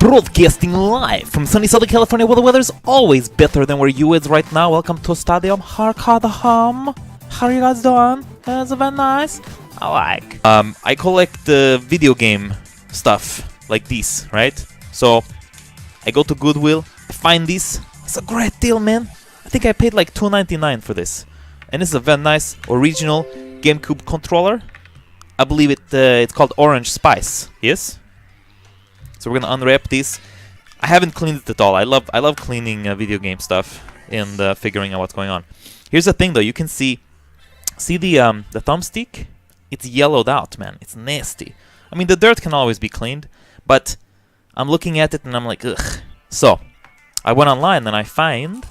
Broadcasting live from sunny Southern California, where the weather is always better than where you is right now. Welcome to Stadium Harkadaham. How are you guys doing? Is it very nice? I like. I collect video game stuff like these, right? So I go to Goodwill, I find this. It's a great deal, man. I think I paid like $2.99 for this, and this is a very nice original GameCube controller. I believe it's called Orange Spice. Yes. So we're gonna unwrap this. I haven't cleaned it at all. I love cleaning video game stuff and figuring out what's going on. Here's the thing, though. You can see the thumbstick. It's yellowed out, man. It's nasty. I mean, the dirt can always be cleaned, but I'm looking at it and I'm like, ugh. So I went online and I find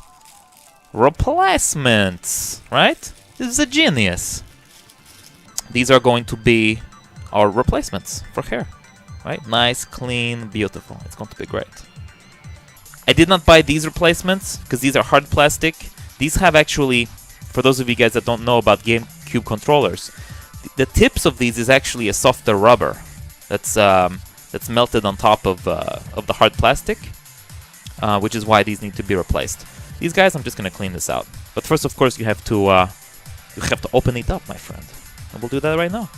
replacements. Right? This is a genius. These are going to be our replacements for hair. Right? Nice, clean, beautiful. It's going to be great. I did not buy these replacements because these are hard plastic. These have actually, for those of you guys that don't know about GameCube controllers, the tips of these is actually a softer rubber that's melted on top of the hard plastic, which is why these need to be replaced. These guys, I'm just gonna clean this out. But first, of course, you have to open it up, my friend, and we'll do that right now.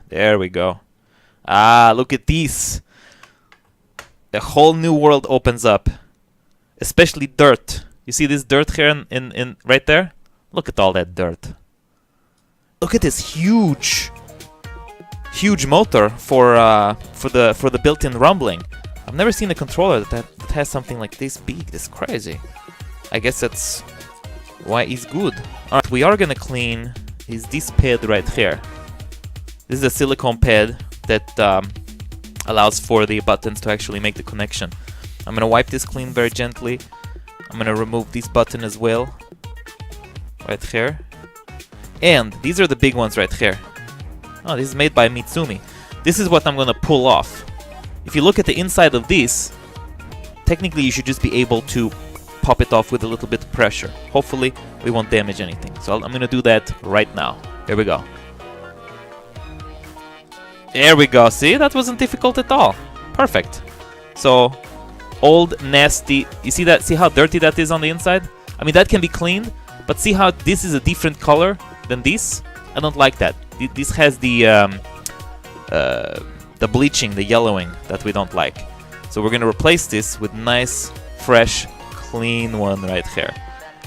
There we go. Ah, look at these. A whole new world opens up. Especially dirt. You see this dirt here in right there? Look at all that dirt. Look at this huge motor for the built-in rumbling. I've never seen a controller that has something like this big. This crazy. I guess that's why it's good. Alright, we are gonna clean this pad right here. This is a silicone pad that allows for the buttons to actually make the connection. I'm gonna wipe this clean very gently. I'm gonna remove this button as well, right here. And these are the big ones right here. Oh, this is made by Mitsumi. This is what I'm gonna pull off. If you look at the inside of this, technically you should just be able to pop it off with a little bit of pressure. Hopefully we won't damage anything. So I'm gonna do that right now. Here we go. There we go. See, that wasn't difficult at all. Perfect. So, old, nasty. You see that? See how dirty that is on the inside? I mean, that can be cleaned, but see how this is a different color than this? I don't like that. This has the bleaching, the yellowing that we don't like. So we're gonna replace this with nice, fresh, clean one right here.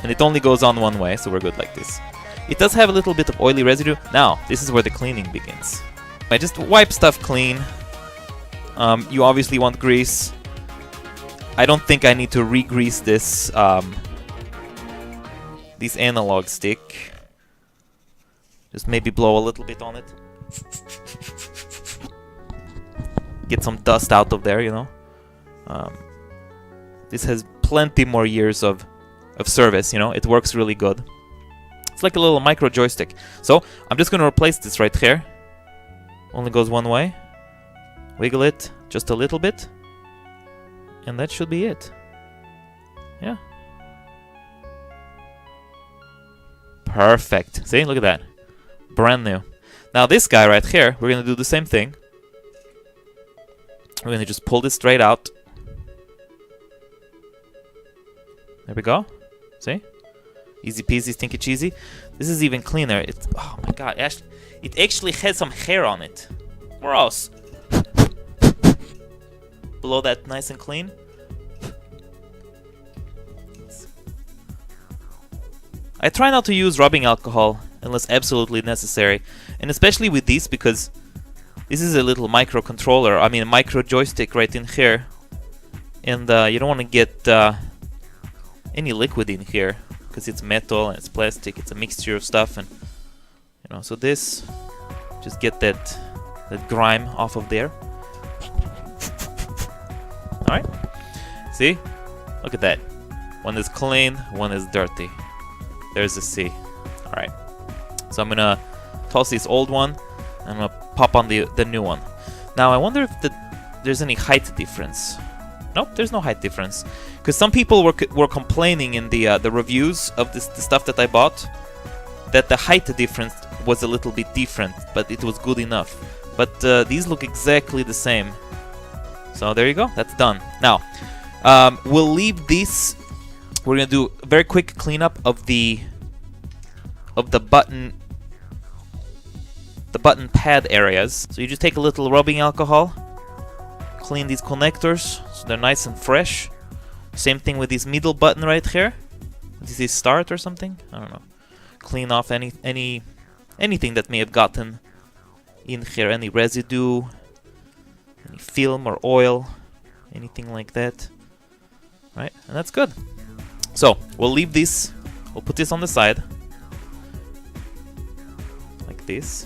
And it only goes on one way, so we're good like this. It does have a little bit of oily residue. Now, this is where the cleaning begins. I just wipe stuff clean. You obviously want grease. I don't think I need to re-grease this analog stick. Just maybe blow a little bit on it. Get some dust out of there, you know. This has plenty more years of service, you know. It works really good. It's like a little micro joystick. So I'm just gonna replace this right here. Only goes one way. Wiggle it just a little bit. And that should be it. Yeah. Perfect. See? Look at that. Brand new. Now this guy right here, we're going to do the same thing. We're going to just pull this straight out. There we go. See? Easy peasy, stinky cheesy. This is even cleaner. It's, oh my god. It actually has some hair on it. Gross. Blow that nice and clean. I try not to use rubbing alcohol unless absolutely necessary. And especially with this, because this is a little microcontroller. I mean a micro joystick right in here. And you don't want to get any liquid in here. Because it's metal and it's plastic. It's a mixture of stuff. And you know, so this, just get that grime off of there. Alright? See? Look at that. One is clean, one is dirty. There's the C. Alright. So I'm gonna toss this old one, and I'm gonna pop on the new one. Now I wonder if there's any height difference. Nope, there's no height difference. Because some people were complaining in the reviews of the stuff that I bought that the height difference was a little bit different, but it was good enough. But these look exactly the same. So there you go, that's done. Now, we'll leave this. We're gonna do a very quick cleanup of the button pad areas. So you just take a little rubbing alcohol, clean these connectors so they're nice and fresh. Same thing with this middle button right here. Is this start or something? I don't know. Clean off anything that may have gotten in here, any residue, any film or oil, anything like that. Right, and that's good. So we'll leave this. We'll put this on the side, like this.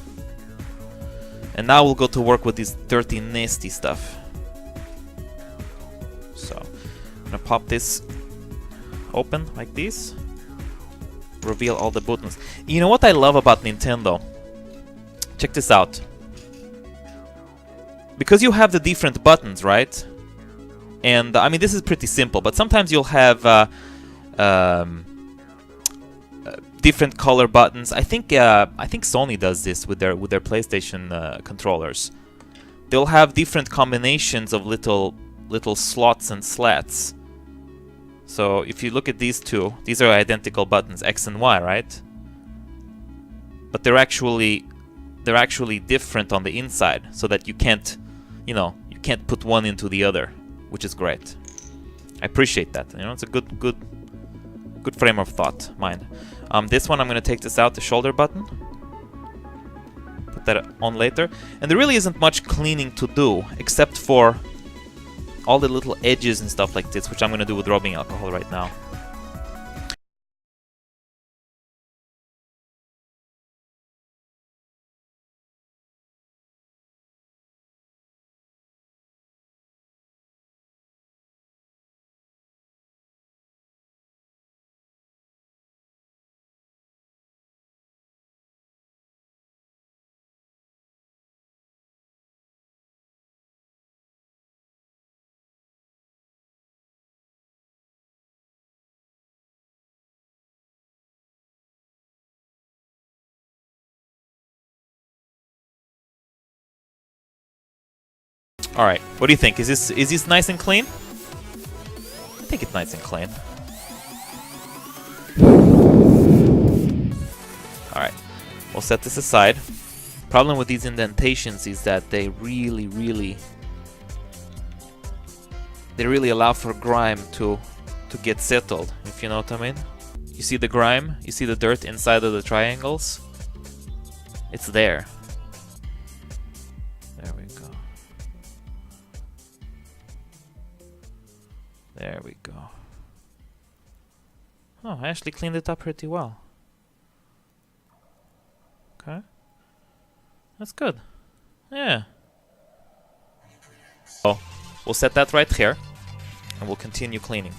And now we'll go to work with this dirty, nasty stuff. So I'm gonna pop this open like this. Reveal all the buttons. You know what I love about Nintendo? Check this out. Because you have the different buttons, right? And I mean, this is pretty simple, but sometimes you'll have different color buttons. I think Sony does this with their PlayStation controllers. They'll have different combinations of little slots and slats. So if you look at these two, these are identical buttons, X and Y, right? But they're actually different on the inside, so that you can't, you can't put one into the other, which is great. I appreciate that. It's a good frame of thought, mind. This one, I'm gonna take this out, the shoulder button. Put that on later. And there really isn't much cleaning to do, except for all the little edges and stuff like this, which I'm gonna do with rubbing alcohol right now. All right, what do you think? Is this nice and clean? I think it's nice and clean. All right, we'll set this aside. Problem with these indentations is that they really allow for grime to get settled, if you know what I mean. You see the grime? You see the dirt inside of the triangles? It's there. There we go. There we go. Oh, I actually cleaned it up pretty well. Okay. That's good. Yeah. So, we'll set that right here, and we'll continue cleaning.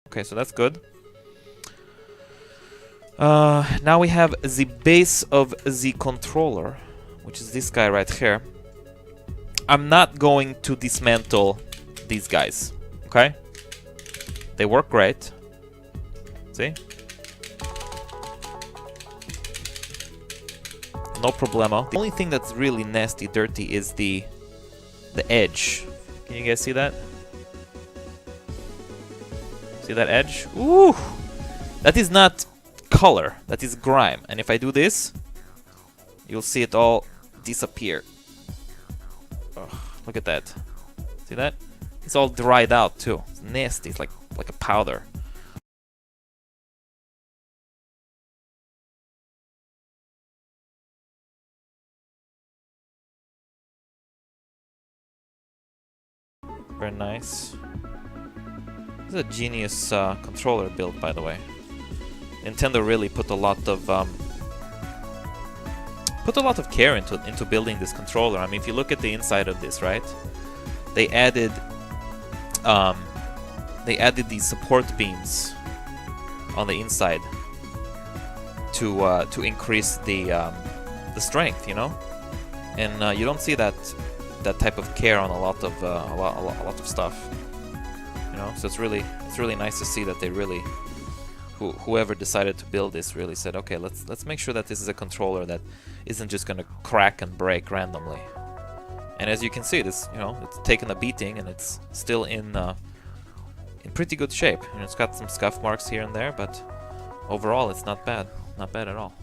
Okay, so that's good. Now we have the base of the controller, which is this guy right here. I'm not going to dismantle these guys, okay? They work great. See? No problemo. The only thing that's really nasty, dirty is the edge. Can you guys see that? See that edge? Ooh! That is not color, that is grime. And if I do this, you'll see it all disappear. Ugh, look at that. See that? It's all dried out too. It's nasty, it's like a powder. Very nice. This is a genius controller build, by the way. Nintendo really put a lot of care into building this controller. I mean, if you look at the inside of this, right? They added they added these support beams on the inside to increase the strength, you know. And you don't see that type of care on a lot of stuff, you know. So it's really nice to see that they really, whoever decided to build this really said, okay, let's make sure that this is a controller that isn't just gonna crack and break randomly. And as you can see, this, you know, it's taken a beating and it's still in pretty good shape. You know, it's got some scuff marks here and there, but overall it's not bad at all.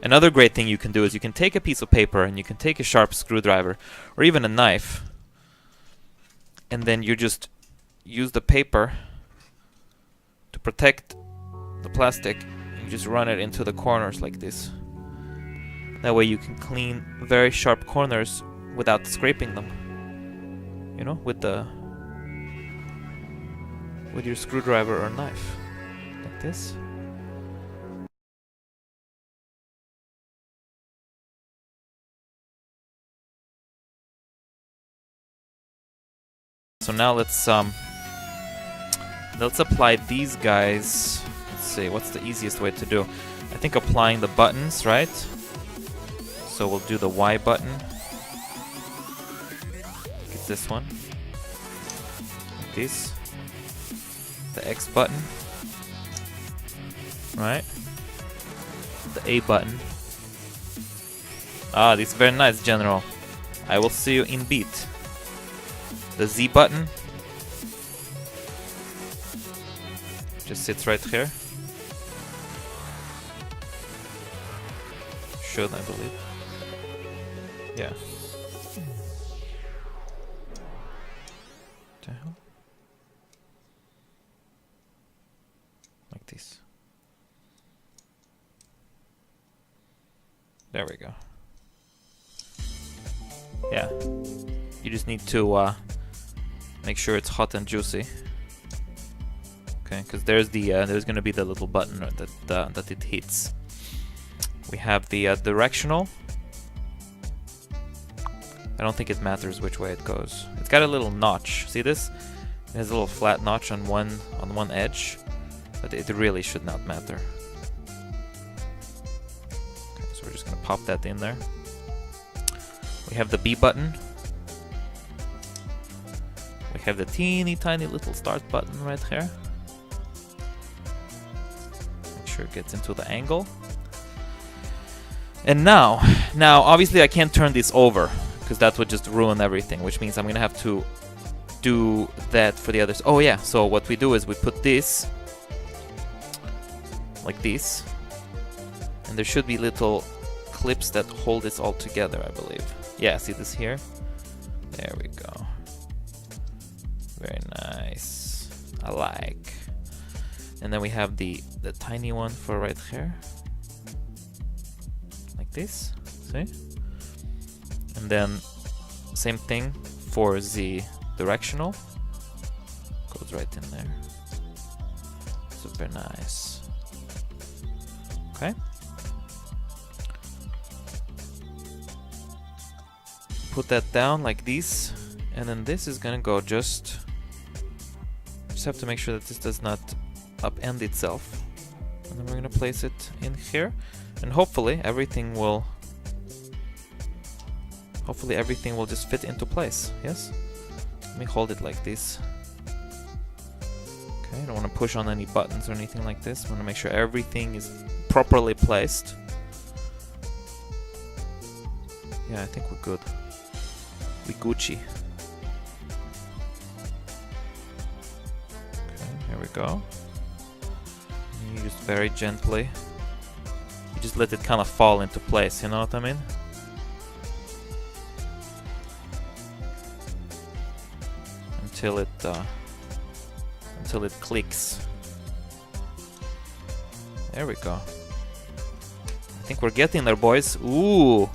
Another great thing you can do is you can take a piece of paper and you can take a sharp screwdriver or even a knife, and then you just use the paper to protect the plastic, and you just run it into the corners like this. That way you can clean very sharp corners without scraping them, you know, with your screwdriver or knife, like this. So now let's apply these guys. Let's see, what's the easiest way to do? I think applying the buttons, right? So we'll do the Y button. Get this one. Like this. The X button. Right? The A button. Ah, this is very nice, General. I will see you in beat. The Z button just sits right here. Should, I believe. Yeah. What the hell? Like this. There we go. Yeah. You just need to make sure it's hot and juicy. Okay, because there's gonna be the little button that it hits. We have the directional. I don't think it matters which way it goes. It's got a little notch. See this? It has a little flat notch on one edge, but it really should not matter. Okay, so we're just gonna pop that in there. We have the B button. We have the teeny tiny little start button right here. Make sure it gets into the angle. And now obviously I can't turn this over because that would just ruin everything, which means I'm gonna have to do that for the others. Oh yeah, so what we do is we put this like this, and there should be little clips that hold this all together, I believe. Yeah, see this here? There we go. Very nice. I like. And then we have the tiny one for right here. Like this. See? And then same thing for the directional. Goes right in there. Super nice. Okay. Put that down like this. And then this is gonna go just have to make sure that this does not upend itself. And then we're gonna place it in here, and hopefully everything will just fit into place. Yes? Let me hold it like this. Okay, I don't want to push on any buttons or anything like this. I want to make sure everything is properly placed. Yeah, I think we're good. We Gucci. Here we go. And you just very gently, you just let it kind of fall into place, you know what I mean? Until it clicks. There we go. think we're getting there, boys. Ooh.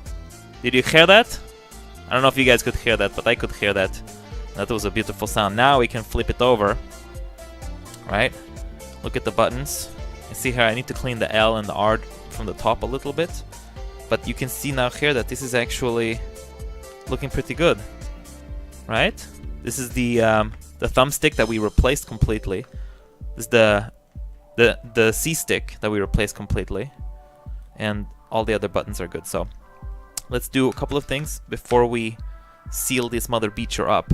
Did you hear that? I don't know if you guys could hear that, but I could hear that. That was a beautiful sound. Now we can flip it over. Right? Look at the buttons. You see here I need to clean the L and the R from the top a little bit. But you can see now here that this is actually looking pretty good. Right? This is the thumbstick that we replaced completely. This is the C stick that we replaced completely. And all the other buttons are good. So let's do a couple of things before we seal this mother beacher up.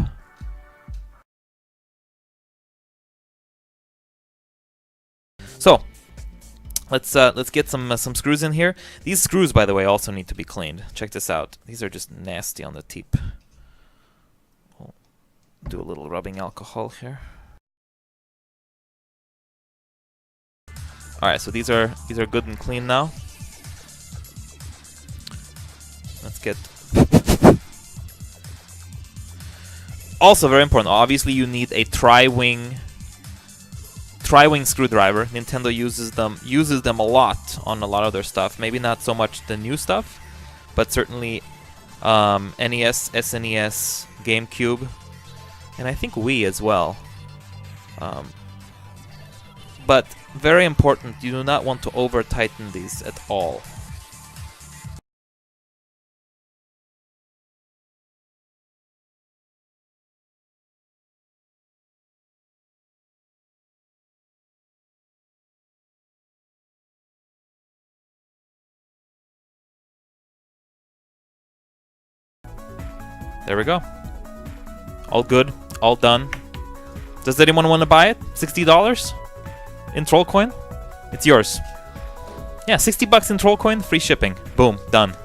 So let's get some screws in here. These screws, by the way, also need to be cleaned. Check this out. These are just nasty on the tip. We'll do a little rubbing alcohol here. All right, so these are good and clean now. Let's get. Also very important. Obviously, you need a tri-wing screwdriver. Nintendo uses them a lot on a lot of their stuff. Maybe not so much the new stuff, but certainly NES, SNES, GameCube, and I think Wii as well. But very important, you do not want to over tighten these at all. There we go. All good, all done. Does anyone want to buy it? $60 in Troll Coin? It's yours. Yeah, $60 in Troll Coin, free shipping. Boom, done.